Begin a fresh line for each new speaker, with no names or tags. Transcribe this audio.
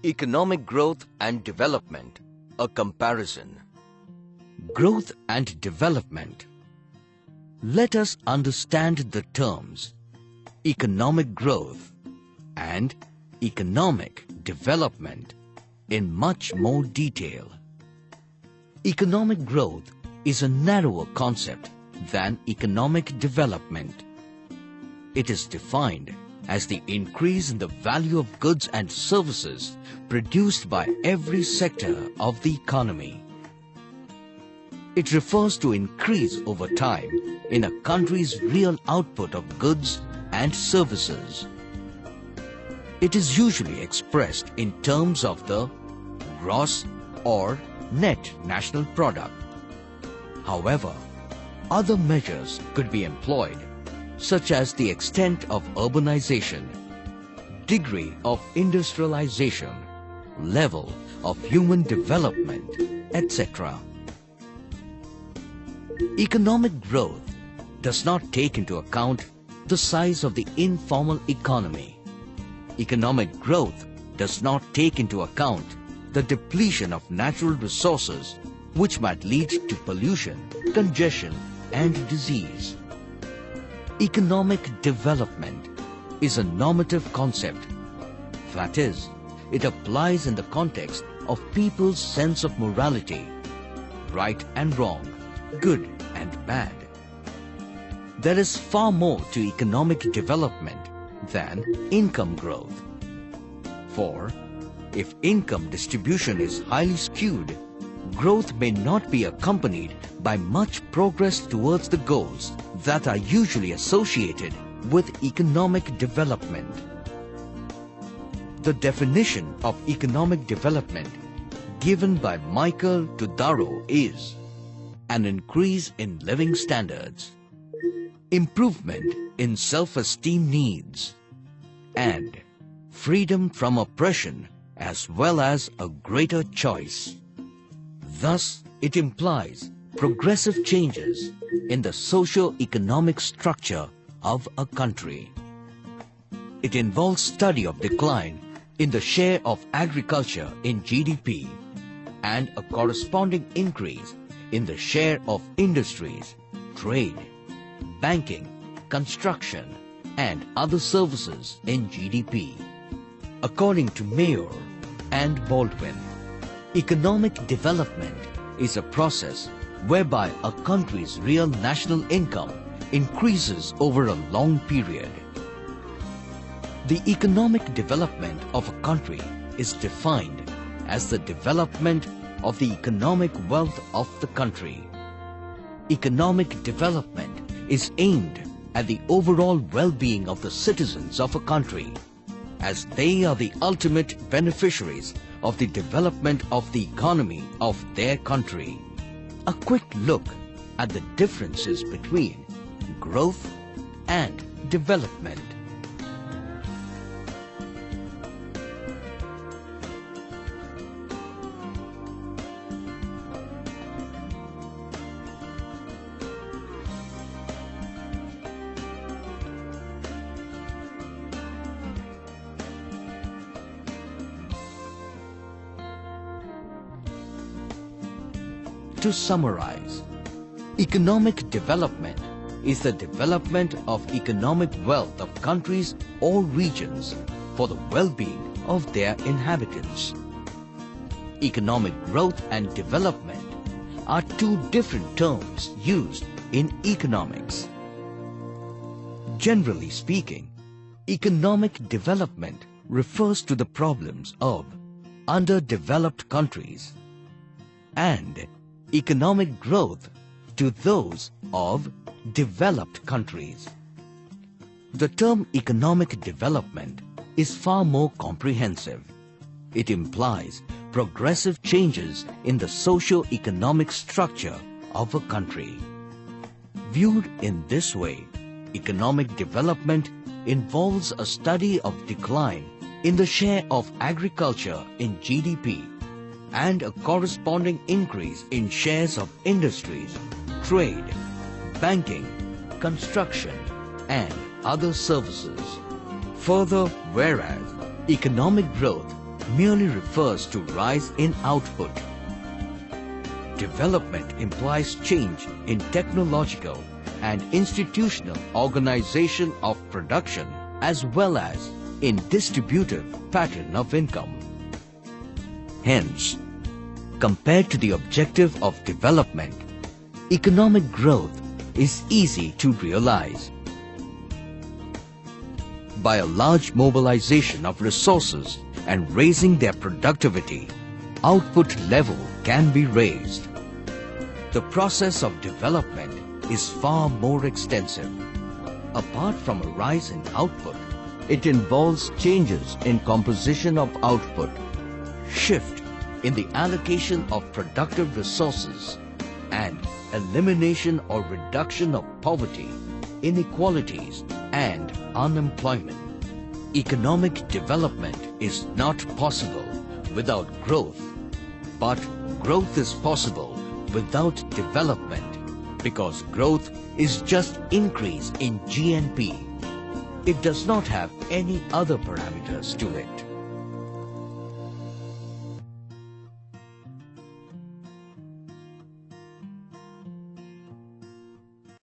Economic growth and development, a comparison. Growth and development. Let us understand the terms economic growth and economic development in much more detail. Economic growth is a narrower concept than economic development. It is defined as the increase in the value of goods and services produced by every sector of the economy. It refers to increase over time in a country's real output of goods and services. It is usually expressed in terms of the gross or net national product. However, other measures could be employed, such as the extent of urbanization, degree of industrialization, level of human development, etc. Economic growth does not take into account the size of the informal economy. Economic growth does not take into account the depletion of natural resources which might lead to pollution, congestion, and disease. Economic development is a normative concept. That is, it applies in the context of people's sense of morality, right and wrong, good and bad. There is far more to economic development than income growth. For if income distribution is highly skewed, growth may not be accompanied by much progress towards the goals that are usually associated with economic development. The definition of economic development given by Michael Todaro is an increase in living standards, improvement in self-esteem needs, and freedom from oppression as well as a greater choice. Thus, it implies progressive changes in the socio-economic structure of a country. It involves study of decline in the share of agriculture in GDP and a corresponding increase in the share of industries, trade, banking, construction, and other services in GDP. According to Mayor and Baldwin, economic development is a process whereby a country's real national income increases over a long period. The economic development of a country is defined as the development of the economic wealth of the country. Economic development is aimed at the overall well-being of the citizens of a country, as they are the ultimate beneficiaries of the development of the economy of their country. A quick look at the differences between growth and development. To summarize, economic development is the development of economic wealth of countries or regions for the well-being of their inhabitants. Economic growth and development are two different terms used in economics. Generally speaking, economic development refers to the problems of underdeveloped countries, and economic growth to those of developed countries. The term economic development is far more comprehensive. It implies progressive changes in the socio-economic structure of a country. Viewed in this way, economic development involves a study of decline in the share of agriculture in GDP and a corresponding increase in shares of industries, trade, banking, construction, and other services. Further, whereas economic growth merely refers to rise in output. Development implies change in technological and institutional organization of production as well as in distributive pattern of income. Hence, compared to the objective of development, economic growth is easy to realize. By a large mobilization of resources and raising their productivity, output level can be raised. The process of development is far more extensive. Apart from a rise in output, it involves changes in composition of output, shift in the allocation of productive resources, and elimination or reduction of poverty, inequalities, and unemployment. Economic development is not possible without growth, but growth is possible without development because growth is just increase in GNP. It does not have any other parameters to it.